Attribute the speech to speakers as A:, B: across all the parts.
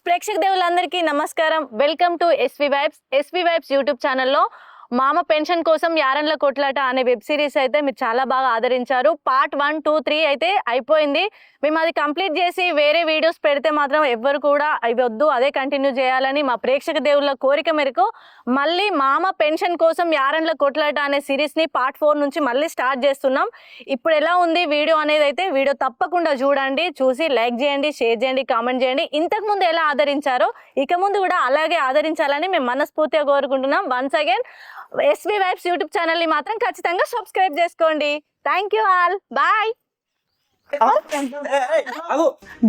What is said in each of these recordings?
A: ప్రేక్షక దేవులందరికీ నమస్కారం. Welcome to SV vibes YouTube ఛానల్లో మామ పెన్షన్ కోసం యారన్ల కొట్లాట అనే వెబ్ సిరీస్ అయితే మీరు చాలా బాగా ఆదరించారు. పార్ట్ 1, 2, 3 అయితే అయిపోయింది. మేము అది కంప్లీట్ చేసి వేరే వీడియోస్ పెడితే మాత్రం ఎవ్వరు కూడా అవి వద్దు, అదే కంటిన్యూ చేయాలని మా ప్రేక్షక దేవుళ్ళ కోరిక మేరకు మళ్ళీ మామ పెన్షన్ కోసం యారన్ల కొట్లాట అనే సిరీస్ని పార్ట్ 4 నుంచి మళ్ళీ స్టార్ట్ చేస్తున్నాం. ఇప్పుడు ఎలా ఉంది వీడియో అనేది అయితే వీడియో తప్పకుండా చూడండి, చూసి లైక్ చేయండి, షేర్ చేయండి, కామెంట్ చేయండి. ఇంతకుముందు ఎలా ఆదరించారో ఇక ముందు కూడా అలాగే ఆదరించాలని మేము మనస్ఫూర్తిగా కోరుకుంటున్నాం. Once again SV vibes YouTube ఛానల్ని మాత్రం ఖచ్చితంగా సబ్స్క్రైబ్ చేసుకోండి. Thank you all, bye.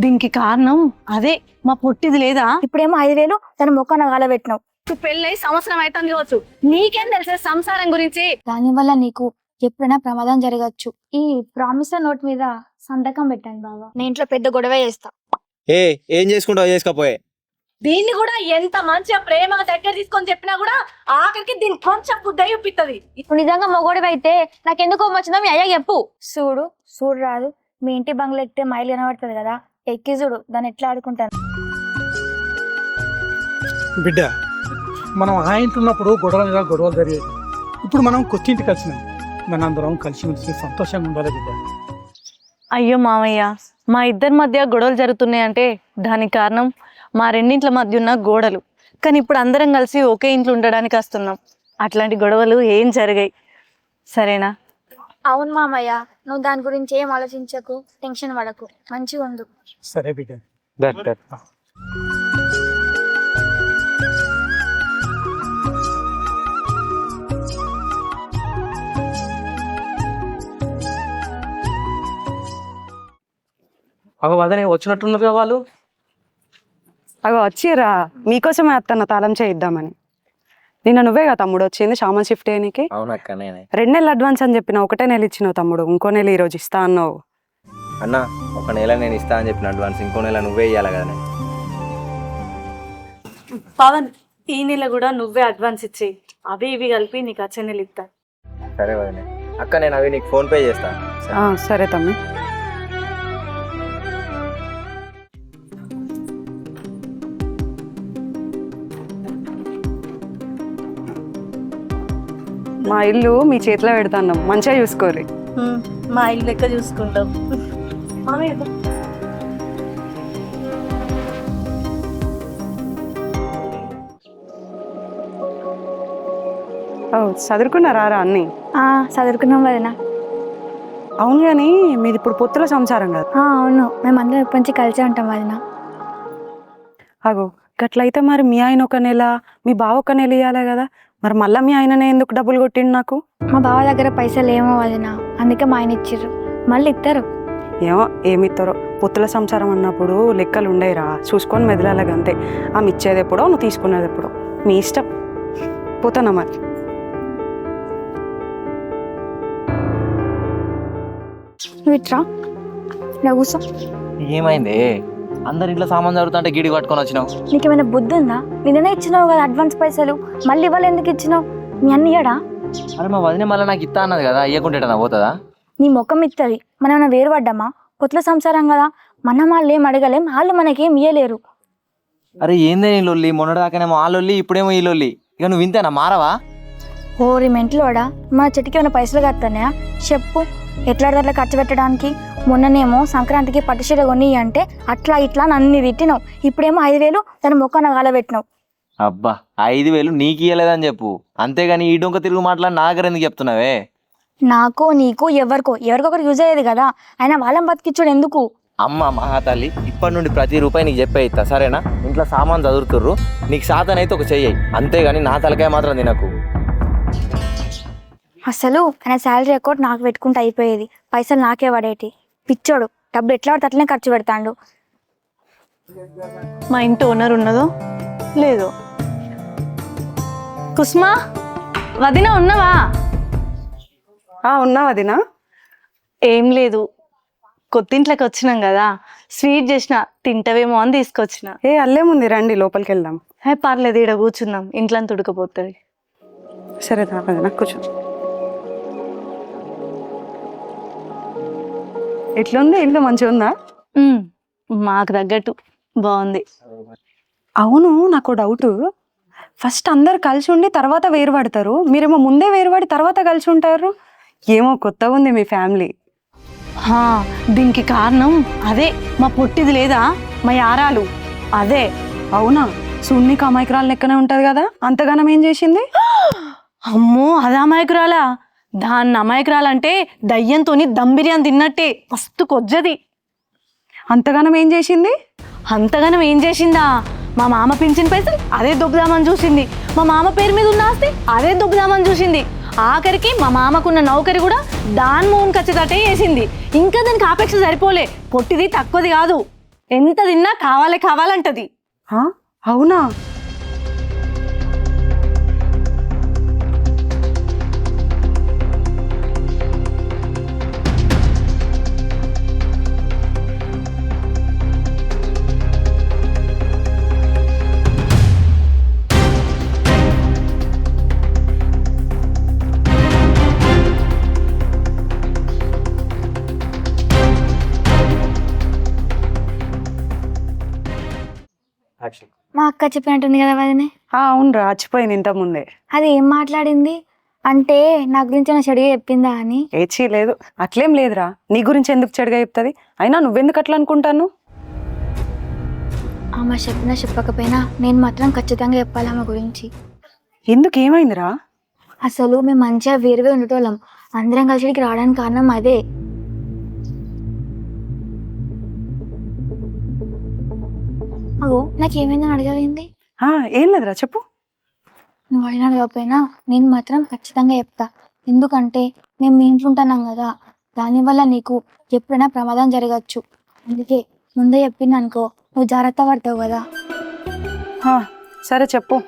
B: దీనికి కారణం అదే మా పొట్టిది లేదా.
C: ఇప్పుడేమో 5,000 తన మొక్కన గాలబెట్టినావు.
A: పెళ్ళై సంవత్సరం అయితే కావచ్చు, నీకేం తెలుసా సంసారం గురించి?
C: దానివల్ల నీకు ఎప్పుడైనా ప్రమాదం జరగచ్చు. ఈ ప్రామిసర్ నోట్ మీద సంతకం పెట్టండి బాబా. నేను ఇంట్లో పెద్ద గొడవ చేస్తా.
D: ఏం చేసుకుంటావు చేసుకోపోయే.
A: దీన్ని కూడా ఎంత మంచిగా ప్రేమగా దగ్గర తీసుకొని చెప్పినా కూడా ఆఖరికి దీన్ని కొంచెం బుద్ధి చూపిస్తుంది.
C: ఇప్పుడు నిజంగా మొగోడివి అయితే నాకెందుకు వచ్చిందో మీ అయ్యా చెప్పు. చూడు రాదు, మీ ఇంటి బంగ్లా ఎక్కితే మైలు కనబడుతుంది కదా, ఎక్కి చూడు దాన్ని ఎట్లా ఆడుకుంటాను.
E: బిడ్డ, మనం ఆ ఇంట్లో ఉన్నప్పుడు గొడవలు జరిగేది. ఇప్పుడు మనం కొత్త ఇంటికి వచ్చినాం, మనందరం కలిసిమెలిసి సంతోషంగా ఉండాలి బిడ్డ.
A: అయ్యో మామయ్య, మా ఇద్దరి మధ్య గొడవలు జరుగుతున్నాయంటే దానికి కారణం మా రెండింట్ల మధ్య ఉన్న గోడలు. కానీ ఇప్పుడు అందరం కలిసి ఒకే ఇంట్లో ఉండడానికి వస్తున్నాం. అట్లాంటి గొడవలు ఏం జరిగాయి, సరేనా?
C: అవును మామయ్య, నువ్వు దాని గురించి ఏం ఆలోచించకు, టెన్షన్ పడకు, మంచిగా ఉండు.
E: సరే బిడ్డ.
D: వదనే వచ్చినట్టున్నారు వాళ్ళు.
B: అవి వచ్చిరా, మీకోసమే అత్తన్న తాళం చేయిద్దామని. నిన్న నువ్వే కదా తమ్ముడు వచ్చింది సామాన్ షిఫ్ట్ చేయడానికి?
D: అవునక్క, నేనే.
B: 2 నెలలు అడ్వాన్స్ అని చెప్పిన, 1 నెల ఇచ్చినావు తమ్ముడు, ఇంకో నెల ఈ రోజు ఇస్తా అన్నావు.
D: అన్న, 1 నెల నేను ఇస్తా అని చెప్పిన అడ్వాన్స్, ఇంకో నెల నువ్వే ఇవ్వాలి కదా.
A: పవన్, ఈ నెల కూడా నువ్వే అడ్వాన్స్ ఇచ్చి అవి ఇవి కలిపి నీకు వచ్చే నెల ఇస్తా.
D: సరే వదిలే. అక్క, నేను అవి నీకు ఫోన్ పే చేస్తా.
B: సరే తమ్మి. మా ఇల్లు మీ చేతిలో పెడతాన్నాం, మంచిగా చూసుకోరు.
A: మా ఇల్లు లెక్క చూసుకుంటాం.
B: చదువుకున్నారా అన్ని?
C: చదువుకున్నాం వదినా.
B: అవును, కానీ మీది ఇప్పుడు పొత్తుల సంసారం కదా?
C: అవును, మేము అందరం ఇప్పటి నుంచి కలిసే ఉంటాం వదినా.
B: అగో గట్లయితే మరి మీ ఆయన 1 నెల, మీ బావ 1 నెల ఇవ్వాలి కదా. మరి మళ్ళీ మీ ఆయననే ఎందుకు డబ్బులు కొట్టిండు నాకు?
C: మా బావ దగ్గర పైసలు ఏమో వదినా, అందుకే మా ఆయన ఇచ్చిర్రు, మళ్ళీ ఇస్తారు.
B: ఏమో ఏమిస్తారో, పొత్తుల సంసారం అన్నప్పుడు లెక్కలు ఉండేరా, చూసుకొని మెదలాలి అంతే. ఆమె ఇచ్చేది ఎప్పుడో, నువ్వు తీసుకునేది ఎప్పుడో, మీ ఇష్టం. పోతానా మరి?
C: నువ్వు ఇట్రా, ఇలా కూర్చో.
D: ఏమైంది? అందరి ఇంట్లో సామాన్ జరుగుతుంటే గిడి పట్టుకొని వచ్చినావు.
C: నీకేమైనా బుద్ధి ఉందా? నిన్ననే ఇచ్చినావు కదా అడ్వాన్స్ పైసలు, మళ్ళీ ఇవ్వాలి ఎందుకు ఇచ్చినావు? మీ అన్న ఇయ్యడా?
D: అరే, మా వదిన మళ్ళీ నాకు ఇస్తా అన్నది కదా, ఇయ్యకుంటే పోతుందా?
C: నీ ముఖం ఇస్తుంది. మనం వేరుపడ్డామా? కొత్త సంసారం కదా, మనం వాళ్ళు ఏం అడగలేం, వాళ్ళు మనకేం ఇయ్యలేరు.
D: అరే ఏందే నీ లొల్లి? మొన్నటిదాకానేమో ఆ లొల్లి, ఇప్పుడేమో ఈ లొల్లి. ఇక నువ్వు వింతేనా, మారవా?
C: ఓరి మెంట్లోడా, మన చెట్టుకి ఏమైనా పైసలు కడతానా చెప్పు? ఎట్లా అట్లా ఖర్చు పెట్టడానికి. మొన్ననేమో సంక్రాంతికి పట్టుచీర కొని అంటే అట్లా ఇట్లా నన్ను తిట్టినావు. ఇప్పుడేమో 5,000 తన మొక్కన గాలబెట్టినావు.
D: అబ్బా, 5,000 నీకు ఇయ్యలేదని చెప్పు, అంతేగాని ఈ డొంక తిరుగు మాట్లాడి నా దగ్గర ఎందుకు చెప్తున్నావే?
C: నాకో నీకు ఎవరికొకరు యూజ్ అయ్యేది కదా, అయినా వాళ్ళని బతికించుడు ఎందుకు?
D: అమ్మ మహాతల్లి, ఇప్పటి నుండి ప్రతి రూపాయి నీకు చెప్పే ఇస్తా, సరేనా? ఇంట్లో సామాన్ చదువుతుర్రు, నీకు సాతనైతే ఒక చెయ్యి, అంతేగాని నా తలకాయ మాత్రం తినకు.
C: అసలు ఆయన శాలరీ అకౌంట్ నాకు పెట్టుకుంటే అయిపోయేది, పైసలు నాకే పడేటి. పిచ్చోడు, డబ్బులు ఎట్లా పడితే అట్లనే ఖర్చు పెడతాడు.
A: మా ఇంటి ఓనర్ ఉన్నదో లేదో. కుస్మా, వదిన ఉన్నవా?
B: ఉన్నా వదినా.
A: ఏం లేదు, కొత్తింట్లోకి వచ్చినాం కదా, స్వీట్ చేసిన, తింటవేమో అని తీసుకొచ్చిన.
B: అల్లేముంది, రండి లోపలికి వెళ్దాం.
A: పర్లేదు, ఇక్కడ కూర్చుందాం, ఇంట్లో ఉడకపోతుంది.
B: సరే వదినా, కూర్చో. ఎట్లుంది? ఇల్లు మంచిగా ఉందా?
A: మాకు తగ్గట్టు బాగుంది.
B: అవును, నాకు డౌట్. ఫస్ట్ అందరు కలిసి ఉండి తర్వాత వేరుపడతారు, మీరేమో ముందే వేరుపడి తర్వాత కలిసి ఉంటారు. ఏమో కొత్తగా ఉంది మీ ఫ్యామిలీ.
A: హా, దీనికి కారణం అదే మా పొట్టిది లేదా, మా యారాలు అదే.
B: అవునా? సున్నికి అమాయకురాలు లెక్కనే ఉంటది కదా, అంతగానం ఏం చేసింది?
A: అమ్మో, అది అమాయకురాలా? దాన్ని అమాయకురాలంటే దయ్యంతోని దమ్ బిర్యానీ తిన్నట్టే, మస్తు కొజ్జది.
B: అంతగానం ఏం చేసింది?
A: అంతగానం ఏం చేసిందా? మా మామ పింఛన్ పైసలు అదే దొబ్బుదామని చూసింది, మా మామ పేరు మీద ఉన్న ఆస్తి అదే దొబ్బుదామని చూసింది, ఆఖరికి మా మామకున్న నౌకరి కూడా దాని మోహన్ ఖచ్చితటే వేసింది. ఇంకా దానికి ఆపేక్ష సరిపోలే, పొట్టిది తక్కువది కాదు, ఎంత తిన్నా కావాలంటది.
B: ఆ, అవునా?
C: మా అక్క చెప్పినట్టుంది కదా వదినే.
B: అవునరా, చచ్చిపోయింది ఇంతకుముందే.
C: అది ఏం మాట్లాడింది అంటే నా గురించి నా చెడుగా చెప్పిందా అని.
B: ఏచీ లేదు, అట్లేం లేదురా. నీ గురించి ఎందుకు చెడుగా చెప్తుంది? అయినా నువ్వెందుకు అట్లా అనుకుంటాను?
C: ఆమె చెప్పినా చెప్పకపోయినా నేను మాత్రం ఖచ్చితంగా చెప్పాలి ఆమె గురించి.
B: ఎందుకు, ఏమైందిరా?
C: అసలు మేము మంచిగా వేరువే ఉండేటోళ్ళం, అందరం కలిసి ఇక్కడికి రావడానికి కారణం అదే. అగో నాకేమైందని అడగవేంది?
B: ఏం లేదురా, చెప్పు.
C: నువ్వు అడిగినా అడగకపోయినా నేను మాత్రం ఖచ్చితంగా చెప్తా. ఎందుకంటే మేము మీ ఇంట్లో ఉంటున్నాం కదా, దానివల్ల నీకు ఎప్పుడైనా ప్రమాదం జరగచ్చు. అందుకే ముందే చెప్పింది అనుకో, నువ్వు జాగ్రత్త పడతావు కదా.
B: సరే చెప్పు.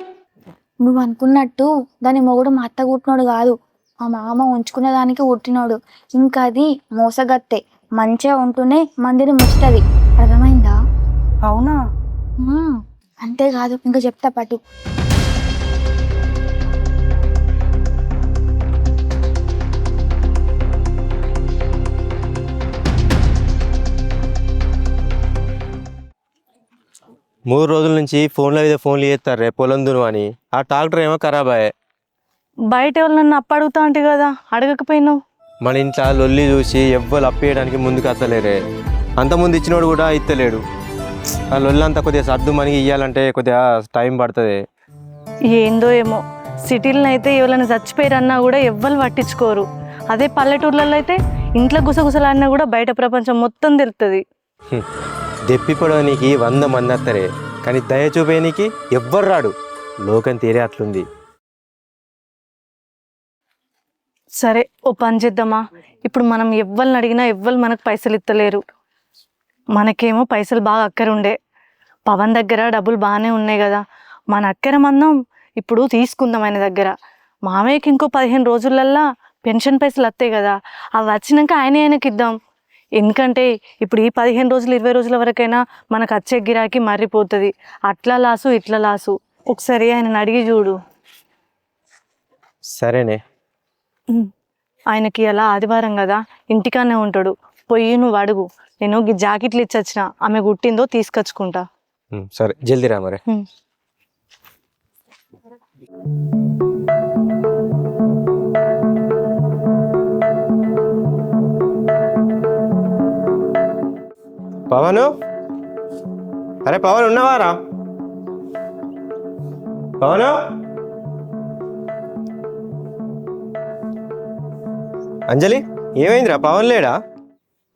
C: నువ్వు అనుకున్నట్టు దాని మొగుడు మా అత్త కుట్టినోడు కాదు, మా మామ ఉంచుకునే దానికి కుట్టినోడు. ఇంకా అది మోసగత్తే, మంచిగా ఉంటూనే మందిని ముచ్చుతుంది. అర్థమైందా?
B: అవునా?
C: అంతేకాదు, ఇంకా చెప్తా పట్టు.
D: మూడు రోజుల నుంచి ఫోన్ల మీద ఫోన్లు చేస్తారు రే పొలం దును అని. ఆ ట్రాక్టర్ ఏమో ఖరాబ్ అయ్యే.
A: బయట ఎవరు అప్పు అడుగుతా అంటే కదా, అడగకపోయినావు.
D: మన ఇంట్లో లొల్లి చూసి ఎవ్వరు అప్పేయడానికి ముందుకు అత్తలేరే. అంతకుముందు ఇచ్చినోడు కూడా ఇత్తలేడు. ఆ లొల్లి అంతా కొద్దిగా సర్దు మనకి ఇవ్వాలంటే కొద్దిగా టైం పడుతుంది.
A: ఏందో ఏమో, సిటీలను అయితే ఎవరైనా చచ్చిపోయారన్నా కూడా ఎవ్వరు పట్టించుకోరు. అదే పల్లెటూర్లలో అయితే ఇంట్లో గుసగుసలాడినా కూడా బయట ప్రపంచం మొత్తం తెలుస్తుంది.
D: దెప్పిపడడానికి 100 మంది వస్తారే, కానీ దయ చూపేయనికి ఎవ్వరు రాడు. లోకం తీరే అట్లుంది.
A: సరే, ఓ పని చేద్దామా? ఇప్పుడు మనం ఎవ్వరిని అడిగినా ఎవ్వరు మనకు పైసలు ఇస్తలేరు. మనకేమో పైసలు బాగా అక్కర ఉండే, పవన్ దగ్గర డబ్బులు బాగానే ఉన్నాయి కదా, మన అక్కర మందం ఇప్పుడు తీసుకుందాం ఆయన దగ్గర. మామయ్యకి ఇంకో 15 రోజులల్లా పెన్షన్ పైసలు వస్తాయి కదా, అవి వచ్చినాక ఆయనకి ఇద్దాం. ఎందుకంటే ఇప్పుడు ఈ 15 రోజులు 20 రోజుల వరకైనా మనకు వచ్చే గిరాకీ మర్రిపోతుంది. అట్లా లాసు ఇట్లా లాసు. ఒకసారి ఆయనని అడిగి చూడు.
D: సరేనే.
A: ఆయనకి అలా ఆదివారం కదా, ఇంటికానే ఉంటాడు. పోయి నువ్వు అడుగు. నేను ఈ జాకెట్లు ఇచ్చొచ్చిన, ఆమె కుట్టిందో తీసుకొచ్చుకుంటా.
D: సరే, జల్దీ రా మరి. పవను, అరే పవన్ ఉన్నావారా? పవను, అంజలి ఏమైందిరా? పవన్ లేడా?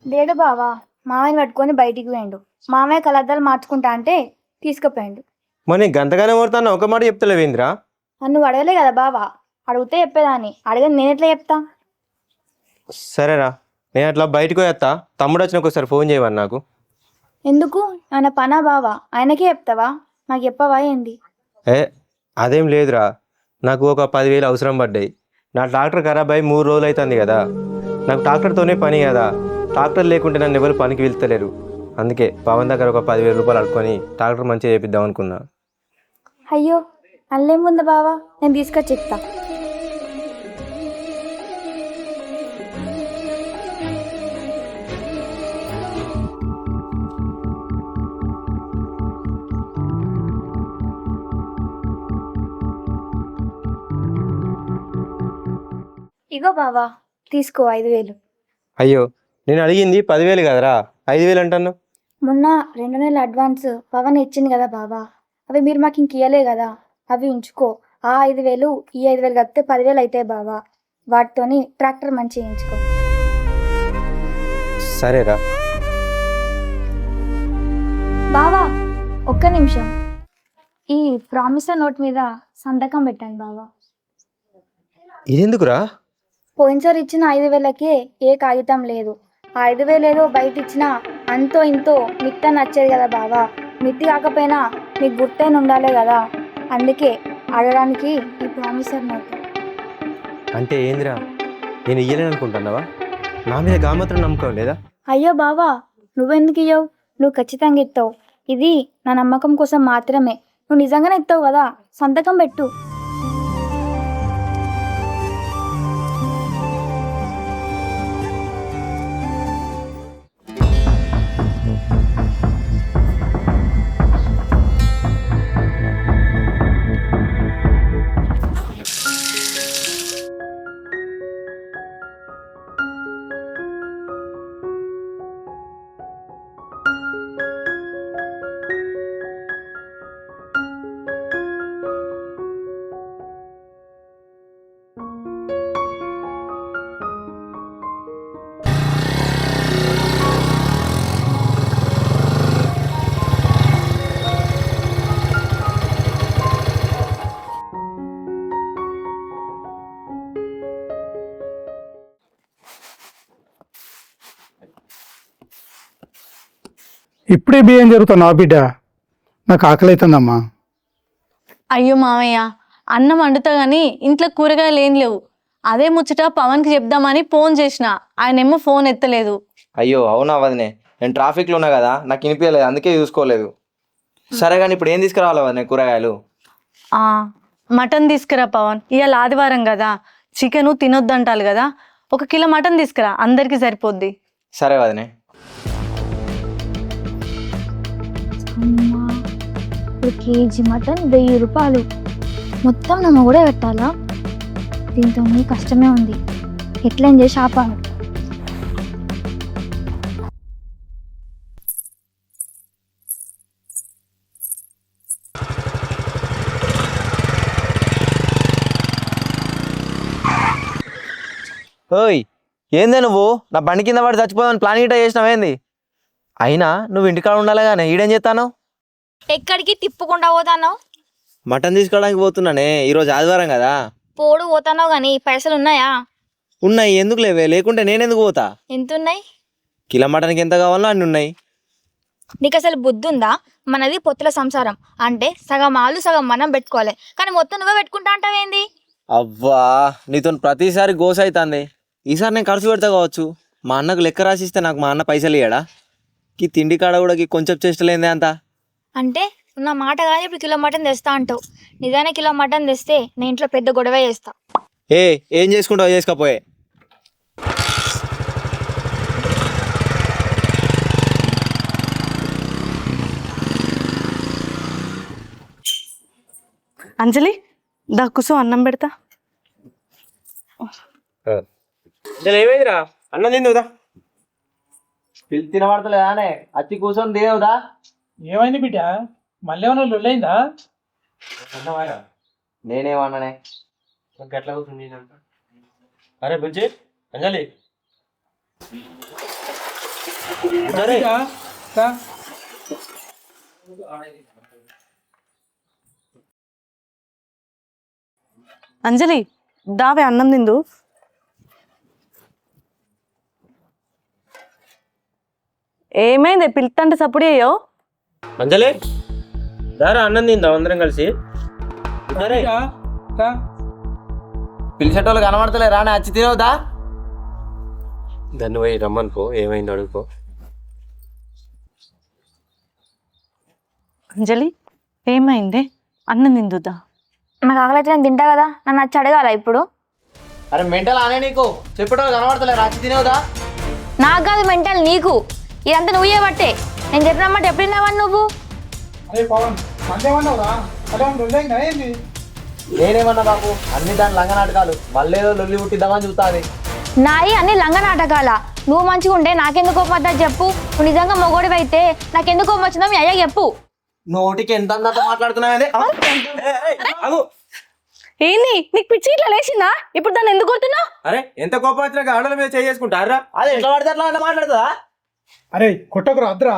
C: లేడు బావా, మామయ్యని పట్టుకొని బయటికి పోయిండు. మామయ్య కలద్దాలు మార్చుకుంటా అంటే తీసుకుపోయిండు.
D: మరి గంతగానే కొడతాను, ఒక మాట చెప్తలేవేంద్రా?
C: నన్ను అడగలే కదా బావా, అడిగితే చెప్పేదాన్ని, అడగని నేను ఎట్లా చెప్తా?
D: సరేరా, నేను అట్లా బయటకు పోయేస్తా. తమ్ముడు వచ్చిన ఒకసారి ఫోన్ చేయమని నాకు.
C: ఎందుకు, ఆయన పనా బావా? ఆయనకే చెప్తావా, నాకు చెప్పవా ఏంది?
D: అదేం లేదురా, నాకు ఒక 10,000 అవసరం పడ్డాయి. నా ట్రాక్టర్ ఖరాబ్ అయ్యి 3 రోజులు అవుతుంది కదా. నాకు ట్రాక్టర్తోనే పని కదా, ట్రాక్టర్ లేకుంటే నన్ను ఎవరు పనికి వెళ్తలేరు. అందుకే పవన్ దగ్గర ఒక 10,000 రూపాయలు అడుక్కొని ట్రాక్టర్ మంచిగా చేపిద్దాం అనుకున్నా.
C: అయ్యో, అల్లేముంది బావా, నేను తీసుకొచ్చి ఇస్తా. ఇగో బావా తీసుకో 5,000.
D: అయ్యో నేను అడిగింది 10,000 కదరా, 5,000 అంటాను.
C: మొన్న 2 నెలల అడ్వాన్స్ పవన్ ఇచ్చింది కదా బావా, అవి మీరు మాకు ఇంక ఇయ్యలే కదా, అవి ఉంచుకో. ఆ 5,000 ఈ 5,000 కలిపితే 10,000 అవుతాయి బావా. వాటితోని ట్రాక్టర్ మంచి చేయించుకో.
D: సరేరా.
C: బావా ఒక్క నిమిషం, ఈ ప్రామిసర్ నోట్ మీద సంతకం పెట్టండి బావా.
D: ఇదెందుకురా?
C: పోయినసారి ఇచ్చిన 5,000కే ఏ కాగితం లేదు. ఆ 5,000 ఏదో బయట ఇచ్చినా అంతో ఇంతో మిత్త నచ్చేది కదా బావా. మిత్తి కాకపోయినా మీకు గుర్తైన ఉండాలి కదా, అందుకే అడగడానికి ఈ ప్రామిసర్ నోట్.
D: అంటే ఏందిరా, నేను ఇయ్యలేను అనుకుంటున్నావా? నా మీద మాత్రం నమ్మకం లేదా?
C: అయ్యో బావా నువ్వెందుకు ఇయ్యవు, నువ్వు ఖచ్చితంగా ఇస్తావు. ఇది నా నమ్మకం కోసం మాత్రమే. నువ్వు నిజంగానే ఇస్తావు కదా, సంతకం పెట్టు.
E: ఇప్పుడే బియ్యం జరుగుతావు నా బిడ్డ, నాకు ఆకలి అవుతుందమ్మా.
A: అయ్యో మామయ్య, అన్నం వండుతా గానీ ఇంట్లో కూరగాయలు ఏం లేవు. అదే ముచ్చట పవన్కి చెప్దామని ఫోన్ చేసిన, ఆయనేమో ఫోన్ ఎత్తలేదు.
F: అయ్యో అవునా వదినే, నేను ట్రాఫిక్లో ఉన్నా కదా, నాకు వినిపించలేదు, అందుకే చూసుకోలేదు. సరే కానీ ఇప్పుడు ఏం తీసుకురావాలి వదినే కూరగాయలు?
A: మటన్ తీసుకురా పవన్, ఇవాళ ఆదివారం కదా, చికెన్ తినొద్దంటారు కదా. 1 కిలో మటన్ తీసుకురా, అందరికి సరిపోద్ది.
F: సరే వదినే.
C: అమ్మా, ఇప్పుడు కేజీ మటన్ 1000 రూపాయలు. మొత్తం నమ్మ కూడా పెట్టాలా? దీంతో కష్టమే ఉంది, ఎట్లయినా చేసి ఆపాను.
F: ఓయ్ ఏందే నువ్వు నా బండి కింద పడి చచ్చిపోదామని ప్లాన్ గిట్ట చేసినావేంది? అయినా నువ్వు ఇంటికాడ ఉండాలి కానీ ఈడేం చేస్తాను?
C: ఎక్కడికి తిప్పుకుండా పోతాన్నావు?
F: మటన్ తీసుకోవడానికి పోతున్నానే, ఈరోజు ఆదివారం కదా.
C: పోడు పోతాన్నావు కానీ పైసలు ఉన్నాయా?
F: ఉన్నాయి, ఎందుకు లేవే, లేకుంటే నేనెందుకు పోతా?
C: ఎంత ఉన్నాయి?
F: కిలో మటన్కి ఎంత కావాలో అన్ని ఉన్నాయి.
C: నీకు అసలు బుద్ధి ఉందా? మనది పొత్తుల సంసారం అంటే సగం ఆలు సగం మనం పెట్టుకోవాలి, కానీ మొత్తం నువ్వే పెట్టుకుంటా అంటావేంది?
F: అవ్వా నీతో ప్రతిసారి గోస అవుతుంది. ఈసారి నేను ఖర్చు పెడతా కావచ్చు. మా అన్నకు లెక్క రాసిస్తే నాకు మా అన్న పైసలు ఇయ్యాడా? ఈ తిండి కాడ కూడా కొంచెం చేష్టలేందే అంత.
C: అంటే ఉన్న మాట కానీ ఇప్పుడు కిలో మటన్ తెస్తా అంటావు. నిజానే కిలో మటన్ తెస్తే నేను ఇంట్లో పెద్ద గొడవ చేస్తా.
F: ఏం చేసుకుంటావు చేసుకోపోయే.
A: అంజలి దా కుసు, అన్నం పెడతా.
D: ఏమైందిరా, అన్నం తిందుదా?
F: తినబడతలేదానే, అచ్చి కూర్చొని దేవుదా.
E: ఏమైంది బిడ్డ, మళ్ళీ ఏమైనా లొల్లైందా?
F: నేనేమన్నానే?
D: ఎట్లా కూర్చుంది? అరే బుజ్జి, అంజలి
A: అంజలి దావే అన్నం తిందు. ఏమైంది పిలుతంటే సప్పుడు అయ్యో?
D: అంజలి దారా అన్నం తిందాం అందరం కలిసి.
F: పిలిచేటోళ్ళు కనబడతలే రానే, అచ్చి తినవుదా?
D: దాన్ని పోయి రమ్మనుకో, ఏమైంది అడుగుకో.
A: అంజలి ఏమైంది? అన్నం తిందుదా?
C: నాకు ఆకలి నేను తింటా కదా, నన్ను వచ్చి అడగాల ఇప్పుడు?
F: అరే మెంటల్ అనే నీకు చెప్పేటోళ్ళు కనబడతలే, అచ్చి తినవుదా?
C: నాకు కాదు మెంటల్, నీకు. ఇదంతా నువ్వు చేయబట్టే. నేను చెప్పినమాట ఎప్పుడు విన్నావని నువ్వు?
E: అరే పవన్, మళ్ళీ ఏమన్నావురా? అలా లొల్లైందా ఏంది?
F: నేనేమన్నా బాబు అన్ని దాని లంగ నాటకాలు మళ్ళీ ఏదో లొల్లి పుట్టిద్దామని చూస్తాది.
C: నాయి అన్ని లంగ నాటకాల. నువ్వు మంచిగా ఉంటే నాకెందుకు కోపం వద్దా చెప్పు. నువ్వు నిజంగా మొగోడివి అయితే నాకెందుకు కోపం వచ్చిందో మీ అయ్యా చెప్పు.
F: నోటికి ఎంత అందంతో మాట్లాడుతున్నావు.
A: ఏంది నీకు పిచ్చి ఇట్లా లేచిందా? ఇప్పుడు దాన్ని ఎందుకు కొడుతున్నావు?
D: అరే ఎంత కోపం వచ్చినాక ఆడల మీద చేసుకుంటారా?
F: అదే ఎట్లా పడితే అట్లా మాట్లాడుతుందా?
E: అరే కొట్టకురా అద్రా.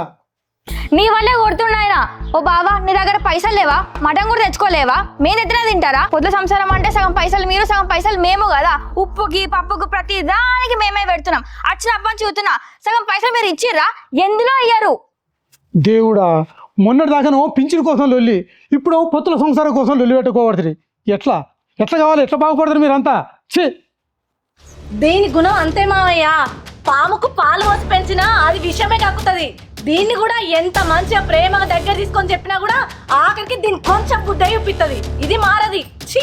C: నీ వల్లే కొడుతున్నాయన. ఓ బావా నీ దగ్గర పైసలు లేవా? మటన్ కూడా తెచ్చుకోలేవా? మేము ఎత్తున తింటారా? పొద్దు సంసారం అంటే సగం పైసలు మీరు సగం పైసలు మేము కదా. ఉప్పుకి పప్పుకి ప్రతి దానికి మేమే పెడుతున్నాం. వచ్చినప్పని చూస్తున్నా సగం పైసలు మీరు ఇచ్చిర్రా? ఎందులో అయ్యారు?
E: దేవుడా, మొన్నటి దాకానో పింఛన్ కోసం లొల్లి, ఇప్పుడు పొత్తుల సంసారం కోసం లొల్లి పెట్టుకోబడుతుంది. ఎట్లా ఎట్లా కావాలి? ఎట్లా బాగుపడతారు మీరంతా? ఛీ.
A: దీని గుణం అంతే మావయ్య. పాముకు పాలు పోసి పెంచినా అది విషమే కక్కుతుంది. దీన్ని కూడా ఎంత మంచిగా ప్రేమగా దగ్గర తీసుకొని చెప్పినా కూడా ఆఖరికి దీన్ని కొంచెం బుద్ధి చూపిస్తుంది. ఇది మారది. ఛీ.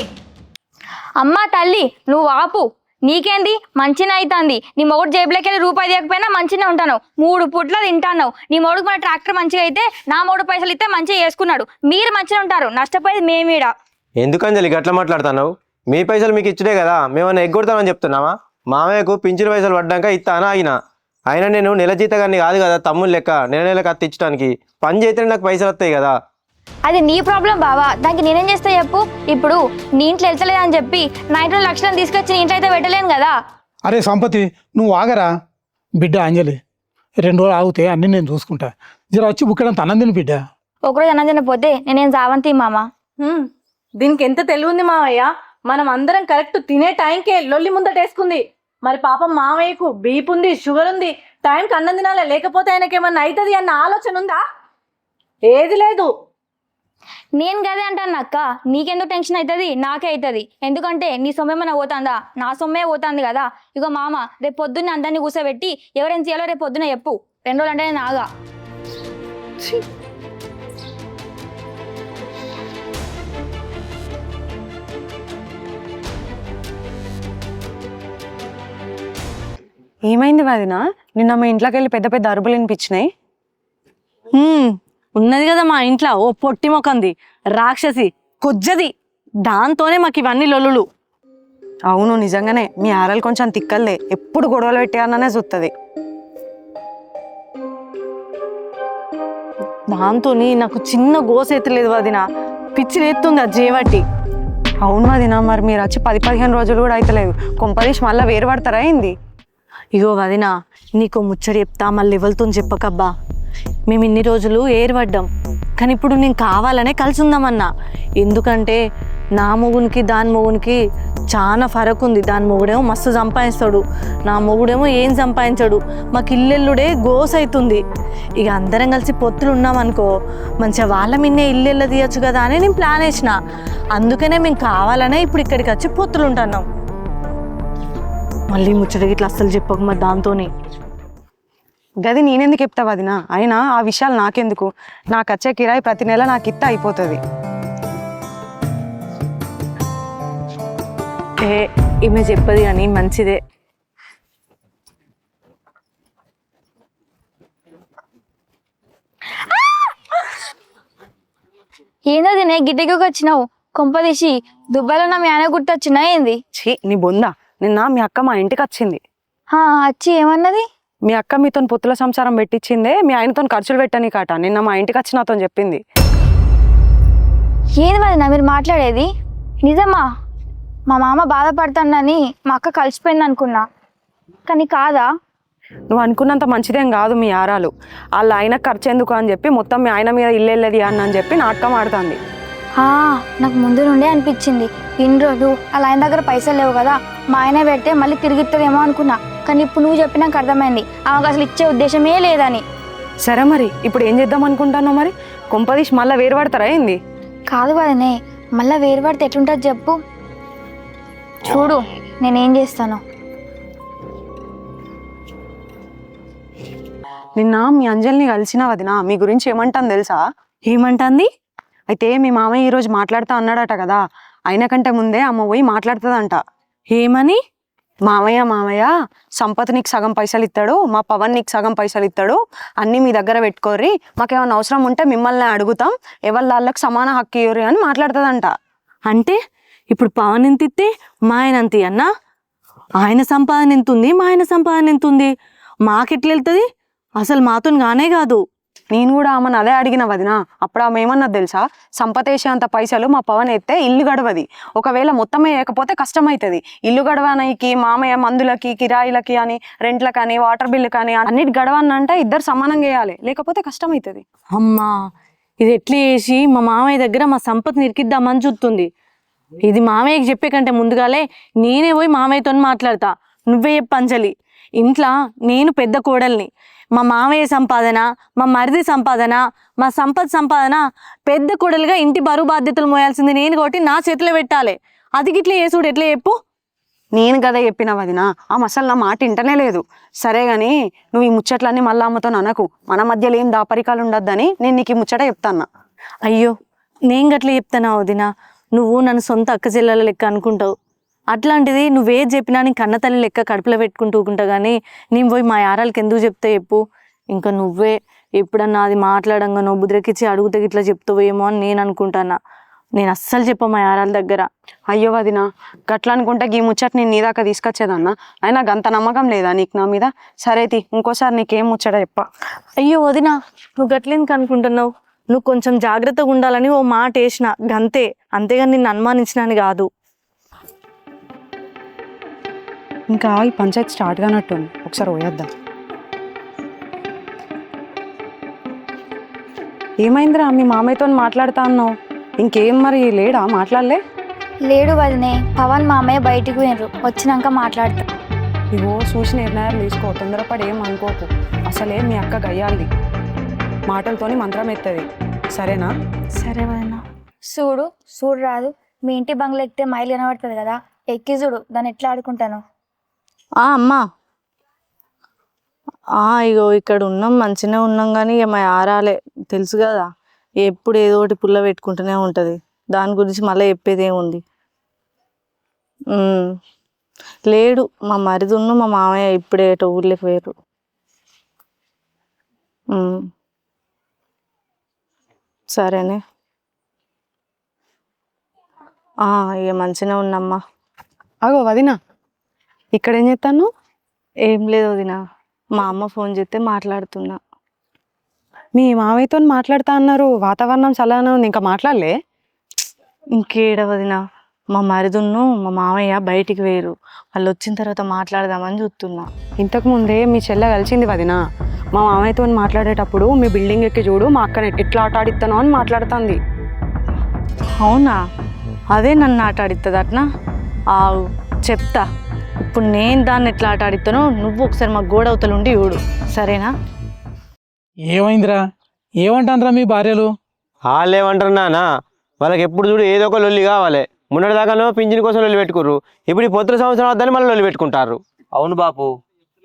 C: అమ్మా తల్లి నువ్వు ఆపు. నీకేంది మంచిగా అవుతుంది. నీ మొగుడు జేబులోకి వెళ్ళి రూపాయి తీయకపోయినా మంచిగా ఉంటాను. 3 పూట్ల తింటాను. నీ మొగుడుకు మన ట్రాక్టర్ మంచిగా అయితే నా మొగుడు పైసలు ఇస్తే మంచిగా చేసుకున్నాడు. మీరు మంచిగా ఉంటారు, నష్టపోయేది మేమీడ.
D: ఎందుకు అంజలి గట్లా మాట్లాడుతున్నావు? మీ పైసలు మీకు ఇచ్చుడే కదా, మేమన్నా ఎగ్గొడతామని చెప్తున్నావా? మామయ్యకు పింఛన్ పైసలు పడ్డాక ఇస్తానా ఆగిన. అయినా నేను నెల జీతగాన్ని కాదు కదా, తమ్ముళ్ళు లెక్క నెల నెలకు అత్త ఇచ్చడానికి. పని చేస్తే నాకు పైసలు వస్తాయి కదా.
C: అది నీ ప్రాబ్లం బావా, దానికి నేనేం చేస్తా చెప్పు. ఇప్పుడు నీ ఇంట్లో వెళ్తలేదని చెప్పి నా ఇంట్లో లక్షలను తీసుకొచ్చి నీ ఇంట్లో అయితే పెట్టలేను కదా.
E: అరే సంపతి, నువ్వు ఆగరా. బిడ్డ అంజలి 2 రోజులు ఆగితే అన్ని నేను చూసుకుంటా. జర వచ్చి బుక్కడంత అన్నం తిని బిడ్డ.
C: ఒకరోజు అన్నం తినపోతే నేనేం జావంతి మామ.
A: దీనికి ఎంత తెలివి ఉంది మావయ్య. మనం అందరం కరెక్ట్ తినే టైంకే లొల్లి ముందటేసుకుంది. మరి పాపం మావయ్యకు బీప్ ఉంది, షుగర్ ఉంది, టైంకి అన్నం తినాలి, లేకపోతే ఆయనకి ఏమన్నా అవుతుంది అన్న ఆలోచన ఉందా? ఏది లేదు.
C: నేను గదే అంటాను అక్క. నీకెందుకు టెన్షన్ అవుతుంది? నాకే అవుతుంది. ఎందుకంటే నీ సొమ్మేమన్నా పోతుందా? నా సొమ్మే పోతుంది కదా. ఇగో మామ రేపు పొద్దున్న అందరినీ కూర్చోబెట్టి ఎవరైనా చేయాలో రేపు పొద్దున్న చెప్పు. 2 రోజులు అంటే నేను ఆగా.
B: ఏమైంది వదినా? నిన్న మా ఇంట్లోకి వెళ్ళి పెద్ద పెద్ద అరుపులు వినిపించినాయి.
A: ఉన్నది కదా మా ఇంట్లో ఓ పొట్టి మొకంది, రాక్షసి, కొజ్జది. దాంతోనే మాకు ఇవన్నీ లొల్లులు.
B: అవును నిజంగానే మీ ఆరలు కొంచెం తిక్కల్లే, ఎప్పుడు గొడవలు పెట్టాననే చూస్తుంది.
A: దాంతో నాకు చిన్న గోసెత్తలేదు వదిన, పిచ్చి లేస్తుంది ఆ జేవటి.
B: అవును వదినా, మరి మీరు వచ్చి 10-15 రోజులు కూడా అయితలేదు. కొంపదీసి మళ్ళీ వేరు పడతారా ఏంది?
A: ఇగో వదిన, నీకు ముచ్చడి చెప్తా, మళ్ళీ ఎవరితో చెప్పకబ్బా. మేము ఇన్ని రోజులు ఏర్పడ్డాం, కానీ ఇప్పుడు నేను కావాలనే కలిసి ఉందామన్నా. ఎందుకంటే నా మొగునికి దాని మొగునికి చాలా ఫరక్ ఉంది. దాని మొగుడేమో మస్తు సంపాదిస్తాడు, నా మొగుడేమో ఏం సంపాదించాడు. మాకు ఇల్లెల్లుడే గోస్ అవుతుంది. ఇక అందరం కలిసి పొత్తులు ఉన్నామనుకో, మంచిగా వాళ్ళ మిన్నే ఇల్లెళ్ళ తీయచ్చు కదా అని నేను ప్లాన్ వేసిన. అందుకనే మేము కావాలనే ఇప్పుడు ఇక్కడికి వచ్చి పొత్తులు ఉంటున్నాం. మళ్ళీ ముచ్చటకి ఇట్లా అస్సలు చెప్పకు మరి దాంతోనే.
B: గది నేనెందుకు చెప్తా వదినా? అయినా ఆ విషయాలు నాకెందుకు? నాకు వచ్చే కిరాయి ప్రతి నెల నాకు ఇత్త అయిపోతుంది.
A: ఈమె చెప్పది కానీ మంచిదే.
C: ఏందో తినే గిడ్డకి వచ్చినావు? కొంపదీసి దుబ్బాలో నా మీ ఆయన గుర్తొచ్చినా ఏంది?
B: ఛీ నీ బొందా, నిన్న మీ అక్క మా ఇంటికి వచ్చింది.
C: వచ్చి ఏమన్నది?
B: మీ అక్క మీతో పొత్తుల సంసారం పెట్టించిందే, మీ ఆయనతో ఖర్చులు పెట్టని కాట. నిన్న మా ఇంటికి వచ్చి నాతో చెప్పింది.
C: ఏంది వదినా మీరు మాట్లాడేది? నిజమా? మా మామ బాధపడతానని మా అక్క కలిసిపోయింది అనుకున్నా, కానీ కాదా?
B: నువ్వు అనుకున్నంత మంచిదేం కాదు మీ ఆరాలు. వాళ్ళ ఆయన ఖర్చు ఎందుకు అని చెప్పి మొత్తం మీ ఆయన మీద ఇల్లు వెళ్ళేది అని చెప్పి నాటకం ఆడుతుంది.
C: నాకు ముందు నుండే అనిపించింది. ఇన్ని రోజులు అలా ఆయన దగ్గర పైసలు లేవు కదా, మా ఆయన పెడితే మళ్ళీ తిరిగిస్తుందేమో అనుకున్నా. కానీ ఇప్పుడు నువ్వు చెప్పినాక అర్థమైంది ఆమెకు అసలు ఇచ్చే ఉద్దేశమే లేదని.
B: సరే మరి ఇప్పుడు ఏం చేద్దాం అనుకుంటున్నావు? మరి కొంపదీసి మళ్ళీ వేరు పడతారా ఏంది?
C: కాదు కదనే, మళ్ళీ వేరు పడితే ఎట్లుంటుంది చెప్పు. చూడు నేనేం చేస్తాను.
B: నిన్న మీ అంజలిని కలిసిన వదినా, మీ గురించి ఏమంటాను తెలుసా?
A: ఏమంటుంది?
B: అయితే మీ మామయ్య ఈరోజు మాట్లాడుతా అన్నాడట కదా, అయిన కంటే ముందే అమ్మ పోయి మాట్లాడుతుందంట.
A: ఏమని?
B: మామయ్య సంపత్ నీకు సగం పైసలు ఇస్తాడు, మా పవన్ నీకు సగం పైసలు ఇస్తాడు, అన్నీ మీ దగ్గర పెట్టుకోర్రి, మాకేమైనా అవసరం ఉంటే మిమ్మల్ని అడుగుతాం, ఎవరి వాళ్ళకి సమాన హక్కు ఇవ్వరు అని మాట్లాడుతుందంట.
A: అంటే ఇప్పుడు పవన్ ఎంత ఇస్తే మా ఆయన అంత అన్నా, ఆయన సంపాదన ఎంత ఉంది, మా ఆయన సంపాదన ఎంత ఉంది, మాకెట్లా వెళ్తుంది? అసలు మాతో కానే కాదు.
B: నేను కూడా ఆమెను అదే అడిగిన వదినా. అప్పుడు ఆమె ఏమన్నది తెలుసా, సంపతేసే అంత పైసలు మా పవన్ ఎత్తే ఇల్లు గడవది, ఒకవేళ మొత్తం వేయకపోతే కష్టమవుతుంది. ఇల్లు గడవడానికి మామయ్య మందులకి కిరాయిలకి అని రెంట్లకని వాటర్ బిల్లు కానీ అన్నిటి గడవనంటే ఇద్దరు సమానంగా వేయాలి, లేకపోతే కష్టమవుతుంది.
A: అమ్మా ఇది ఎట్లా చేసి మా మామయ్య దగ్గర మా సంపత్ని ఇరికిద్దామని చూస్తుంది. ఇది మామయ్యకి చెప్పే కంటే ముందుగాలే నేనే పోయి మామయ్యతో మాట్లాడతా. నువ్వే చెప్పు అంజలి, ఇంట్లో నేను పెద్ద కోడల్ని, మా మామయ్య సంపాదన, మా మరిది సంపాదన, మా సంపాదన, పెద్ద కోడలుగా ఇంటి బరువు బాధ్యతలు మోయాల్సింది నేను కాబట్టి నా చేతిలో పెట్టాలి. అది గిట్లా చేసుడు ఎట్లా చెప్పు?
B: నేను కదా చెప్పిన వదినా, ఆమె అసలు నా మాట వింటనే లేదు. సరే గాని నువ్వు ఈ ముచ్చట్లన్నీ మళ్ళీ అమ్మతో అనకు, మన మధ్యలో ఏం దాపరికాలు ఉండొద్దని నేను నీకు ఈ ముచ్చట చెప్తాన్నా.
A: అయ్యో నేను గట్లా చెప్తానా వదినా? నువ్వు నన్ను సొంత అక్క చెల్లెల లెక్క అనుకుంటావు. అట్లాంటిది నువ్వేది చెప్పినా నీ కన్నతల్లి లెక్క కడుపులో పెట్టుకుంటూ ఊకుంటా కానీ నేను పోయి మా యారాలకి ఎందుకు చెప్తా చెప్పు? ఇంకా నువ్వే ఎప్పుడన్నా అది మాట్లాడంగా నువ్వు బుద్రెక్కిచ్చి అడుగుతే ఇట్లా చెప్తావేమో అని నేను అనుకుంటానా. నేను అస్సలు చెప్ప మా యారాల దగ్గర.
B: అయ్యో వదినా, గట్లా అనుకుంటే ఈ ముచ్చట నేను నీ దాకా తీసుకొచ్చేదన్నా. అయినా గంత నమ్మకం లేదా నీకు నా మీద? సరేతి ఇంకోసారి నీకేం ముచ్చట చెప్ప.
A: అయ్యో వదినా, నువ్వు గట్లేందుకు అనుకుంటున్నావు? నువ్వు కొంచెం జాగ్రత్తగా ఉండాలని ఓ మాట వేసిన గంతే, అంతేగాని నిన్ను అనుమానించినాని కాదు.
B: ఇంకా ఈ పంచాయతీ స్టార్ట్ కానట్టు, ఒకసారి పోయేద్దాం. ఏమైందిరా, మీ మామయ్యతో మాట్లాడుతా అన్నావు, ఇంకేం మరి లేడా? మాట్లాడలే?
C: లేడు వదినే, పవన్ మామయ్య బయటికి పోయినరు, వచ్చినాక మాట్లాడతా.
B: ఇవో చూసి నిర్ణయాలు తీసుకో, తొందరపడి ఏం అనుకోకు. అసలే మీ అక్క గయ్యాలి, మాటలతోని మంత్రం ఎత్తది. సరేనా?
C: సరే వదినా. చూడు రాదు, మీ ఇంటి బంగ్లా ఎక్కితే మైలు కనబడుతుంది కదా, ఎక్కి చూడు దాన్ని ఎట్లా ఆడుకుంటాను.
A: అమ్మా ఇగో ఇక్కడ ఉన్నాం, మంచిగానే ఉన్నాం కానీ ఇక మా ఆరాలే తెలుసు కదా, ఎప్పుడు ఏదో ఒకటి పుల్ల పెట్టుకుంటూనే ఉంటుంది. దాని గురించి మళ్ళీ చెప్పేది ఏముంది? లేడు మా మరిదున్ను మా మామయ్య ఇప్పుడే ఊర్లోకి పోయారు. సరేనే, ఇక మంచిగానే ఉన్నమ్మా.
B: అగో వదినా, ఇక్కడ ఏం చేస్తాను?
A: ఏం లేదు వదినా, మా అమ్మ ఫోన్ చేస్తే మాట్లాడుతున్నా.
B: మీ మామయ్యతో మాట్లాడుతా అన్నారు, వాతావరణం చల్లగానే ఉంది, ఇంకా మాట్లాడలే?
A: ఇంకేడ వదినా, మా మరిదున్ను మా మామయ్య బయటికి వేరు, వాళ్ళు వచ్చిన తర్వాత మాట్లాడదామని చూస్తున్నా.
B: ఇంతకు ముందే మీ చెల్లె కలిసింది వదినా, మా మామయ్యతో మాట్లాడేటప్పుడు మీ బిల్డింగ్ ఎక్కి చూడు మా అక్కని ఎట్లా ఆట ఆడిస్తానో అని మాట్లాడుతుంది.
A: అవునా? అదే నన్ను ఆట ఆడిస్తుంది అట్నా? చెప్తా. ఇప్పుడు నేను దాన్ని ఎట్లా ఆట ఆడిస్తానో నువ్వు ఒకసారి మా గోడవతలు ఉండి చూడు, సరేనా?
E: ఏమైందిరా, ఏమంటానరా మీ భార్యలు?
D: వాళ్ళు ఏమంటారు నాన్న, వాళ్ళకి ఎప్పుడు చూడు ఏదో ఒక లొల్లి కావాలి. మొన్నటి దాకానో పింఛన్ కోసం లొల్లి పెట్టుకుర్రు, ఇప్పుడు ఈ పొత్తుల సంవత్సరం వద్దని మళ్ళీ లొల్లి పెట్టుకుంటారు.
F: అవును బాపు,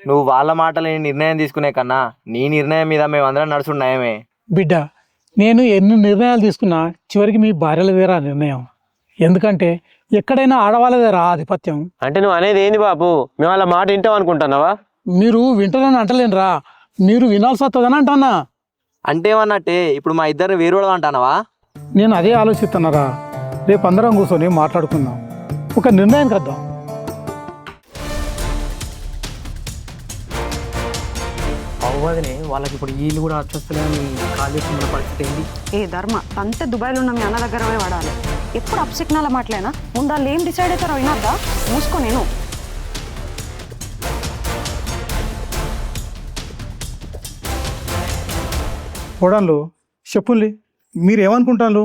F: నువ్వు వాళ్ళ మాటలు నిర్ణయం తీసుకునే కన్నా నీ నిర్ణయం మీద మేమందరం నడుచున్నాయమే.
E: బిడ్డ, నేను ఎన్ని నిర్ణయాలు తీసుకున్నా చివరికి మీ భార్యలదేరా నిర్ణయం. ఎందుకంటే ఎక్కడైనా ఆడవాళ్ళదేరా ఆధిపత్యం.
D: అంటే నువ్వు అనేది ఏంది బాపు? మేము వాళ్ళ మాట వింటాం అనుకుంటున్నావా?
E: మీరు వింటారని అంటలేనురా, మీరు వినాల్సి వస్తుందని అంటానా.
F: అంటే ఏమన్నట్టే, ఇప్పుడు మా ఇద్దరిని వేరువడం అంటానవా?
E: నేను అదే ఆలోచిస్తున్నారా, రేపు అందరం కూర్చొని మాట్లాడుకుందాం, ఒక నిర్ణయానికి వద్దాం.
G: అవ్వదనే వాళ్ళకి ఇప్పుడు వీళ్ళు కూడా వచ్చేస్తున్నాయని కాల్ చేస్తున్న పరిస్థితి ఏంటి?
B: ఏ ధర్మ, అంతే దుబాయ్లో ఉన్న మీ అన్న దగ్గర పోయి వాడాలి. ఎప్పుడు అప్సిగ్నాల మాటలేనా? ముందు వాళ్ళు ఏం డిసైడ్ అవుతారో వినద్దా? మూసుకో. నేను
E: కోడళ్ళు చెప్పుల్లి, మీరేమనుకుంటాను?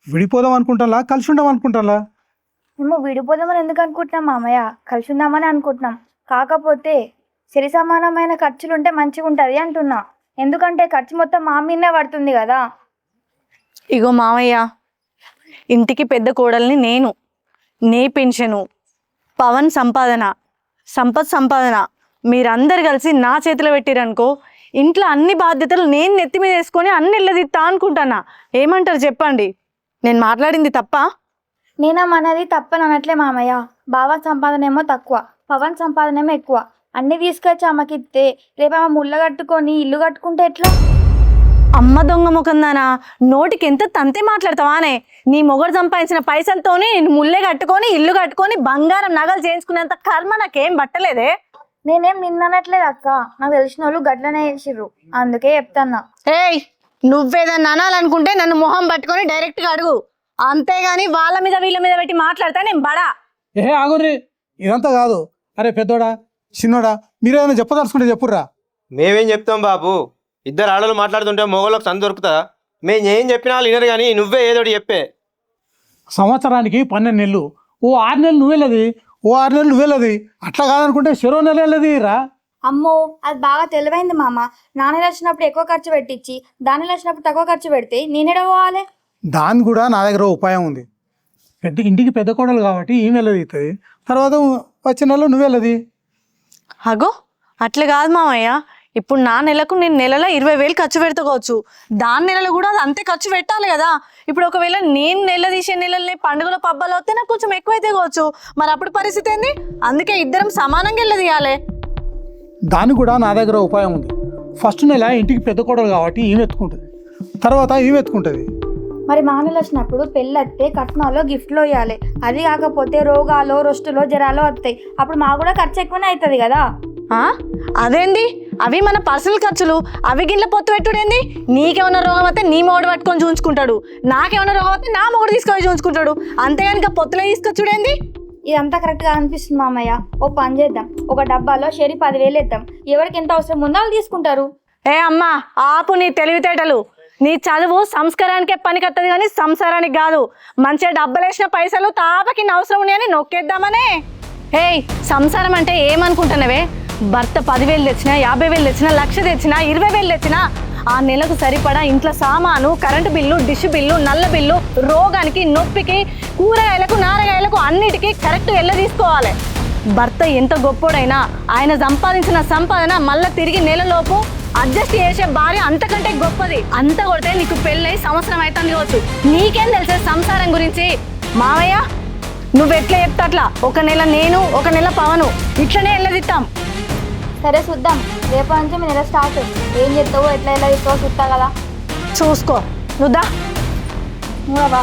E: విడిపోదాం అనుకుంటారా, కలిసి ఉందాం అనుకుంటారా?
C: మేము విడిపోదామని ఎందుకు అనుకుంటున్నాం మామయ్య, కలిసి ఉందామని అనుకుంటున్నాం. కాకపోతే సరి సమానమైన ఖర్చులు ఉంటే మంచిగా ఉంటుంది అంటున్నా. ఎందుకంటే ఖర్చు మొత్తం మా మీదనే పడుతుంది కదా.
A: ఇగో మామయ్య, ఇంటికి పెద్ద కోడల్ని నేను, నీ పెన్షను, పవన్ సంపాదన మీరందరు కలిసి నా చేతిలో పెట్టిరనుకో, ఇంట్లో అన్ని బాధ్యతలు నేను నెత్తి మీద వేసుకొని అన్ని వెళ్ళదిస్తా అనుకుంటానా. ఏమంటారు చెప్పండి? నేను మాట్లాడింది తప్ప?
C: నేనమ్మన్నది తప్పని అనట్లే మామయ్య. బావ సంపాదన ఏమో తక్కువ, పవన్ సంపాదన ఏమో ఎక్కువ. అన్ని తీసుకొచ్చి అమ్మకిస్తే రేపు ఆమె ముళ్ళ కట్టుకొని ఇల్లు కట్టుకుంటే ఎట్లా?
A: అమ్మ దొంగ ముఖందానా, నోటికి ఎంత తంతే మాట్లాడతావానే? నీ మొగడు సంపాదించిన పైసలతోని ముల్లే కట్టుకొని ఇల్లు కట్టుకొని బంగారం నగలు చేయించుకునేంత కర్మ నాకేం పట్టలేదే.
C: నేనేం నిన్ననట్లేదు అక్క, నాకు తెలిసిన వాళ్ళు గట్లనే చేసిర్రు, అందుకే చెప్తాన్నా.
A: ఏయ్, నువ్వేదన్నా అనాలనుకుంటే నన్ను మొహం పట్టుకొని డైరెక్ట్ గా అడుగు, అంతేగాని వాళ్ళ మీద వీళ్ళ మీద పెట్టి మాట్లాడతా నేను బడా.
E: ఆగుర్రి, ఇదంతా కాదు. అరే పెద్దోడా చిన్నోడా, మీరేమైనా చెప్పదలుచుకుంటే చెప్పుర్రా.
D: మేమేం చెప్తాం బాబు, ఇద్దరు ఆడలు మాట్లాడుతుంటే మొగోళ్ళకి సందు దొరుకుతుందా? మేము ఏం చెప్పినా వాళ్ళు వినరు, కానీ నువ్వే ఏదోటి చెప్పే.
E: సంవత్సరానికి 12 నెలలు, ఓ 6 నెలలు నువ్వేలది, ఓ 6 నెలలు నువ్వేలది, అట్లా కాదనుకుంటే చెరో నెల వెళ్ళది రా.
C: అమ్మో, అది బాగా తెలివైంది మామ. నాన్న వచ్చినప్పుడు ఎక్కువ ఖర్చు పెట్టించి దాని వచ్చినప్పుడు తక్కువ ఖర్చు పెడితే నేనేడ పోవాలి?
E: దాని కూడా నా దగ్గర ఉపాయం ఉంది. ఇంటికి పెద్ద కోడలు కాబట్టి ఈమె వెళ్ళది అవుతుంది, తర్వాత వచ్చే నెలలో నువ్వెళ్ళది.
A: అగో అట్లా కాదు మామయ్య, ఇప్పుడు నా నెలకు నేను నెలలో 20,000 ఖర్చు పెడతావచ్చు, దాని నెలలో కూడా అది అంతే ఖర్చు పెట్టాలి కదా. ఇప్పుడు ఒకవేళ నేను నెల తీసే నెలల్ని పండుగల పబ్బాలు వస్తే నాకు కొంచెం ఎక్కువైతే కావచ్చు, మరి అప్పుడు పరిస్థితి ఏంది? అందుకే ఇద్దరం సమానంగా వెళ్ళదీయాలి.
E: దానికి కూడా నా దగ్గర ఉపాయం ఉంది. ఫస్ట్ నెల ఇంటికి పెద్ద కోడలు కాబట్టి ఈమె ఎత్తుకుంటుంది, తర్వాత ఈమె ఎత్తుకుంటుంది.
C: మరి మా నెల వచ్చినప్పుడు పెళ్ళొస్తే కట్నాలో గిఫ్ట్లో ఇవ్వాలి, అది కాకపోతే రోగాలు రొస్టులో జ్వరాలు వస్తాయి, అప్పుడు మాకు కూడా ఖర్చు ఎక్కువనే అవుతుంది కదా.
A: అదేంది, అవి మన పర్సనల్ ఖర్చులు, అవి గిన్నె పొత్తు పెట్టుడేంది? నీకేమన్నా రోగం అయితే నీ మొగుడు పట్టుకొని చూసుకుంటాడు, నాకేమన్నా రోగం అయితే నా మొగుడు తీసుకొని చూసుకుంటాడు, అంతేగాని పొత్తులే తీసుకొచ్చుడేంది?
C: ఇదంతా కరెక్ట్గా అనిపిస్తుంది మామయ్య. ఓ పని చేద్దాం, ఒక డబ్బాలో షేరి 10,000 ఇద్దాం, ఎవరికి ఎంత అవసరం ఉందో వాళ్ళు తీసుకుంటారు.
A: ఏ అమ్మా, ఆపు నీ తెలివితేటలు. నీ చదువు సంస్కారానికే పనికొత్తది కానీ సంసారానికి కాదు. మంచిగా డబ్బులేసిన పైసలు తాపకి అవసరం ఉన్నాయని నొక్కేద్దామనే. ఏయ్, సంసారం అంటే ఏమనుకుంటున్నావే? భర్త 10,000 తెచ్చినా, 50,000 తెచ్చినా, 1,00,000 తెచ్చినా, 20,000 తెచ్చినా ఆ నెలకు సరిపడా ఇంట్లో సామాను, కరెంటు బిల్లు, డిష్ బిల్లు, నల్ల బిల్లు, రోగానికి, నొప్పికి, కూరగాయలకు, నారగాయలకు అన్నిటికీ కరెక్ట్ వెళ్ళ తీసుకోవాలి. భర్త ఎంత గొప్పోడైనా ఆయన సంపాదించిన సంపాదన మళ్ళీ తిరిగి నెలలోపు అడ్జస్ట్ చేసే భార్య అంతకంటే గొప్పది. అంత కొడితే నీకు పెళ్ళై సంవత్సరం అవుతుంది కావచ్చు, నీకేం తెలిసే సంసారం గురించి? మావయ్య, నువ్వెట్లా చెప్తా అట్లా, ఒక నెల నేను, ఒక నెల పవను, ఇట్లనే వెళ్ళదిస్తాం.
C: సరే చూద్దాం, రేపటి నుంచి మీ నెల స్టార్ట్. ఏం చెప్తావో ఎట్లా ఎలా ఇస్తావో చూస్తా కదా.
A: చూసుకో, నువ్వుదా.
C: నువ్వు బా.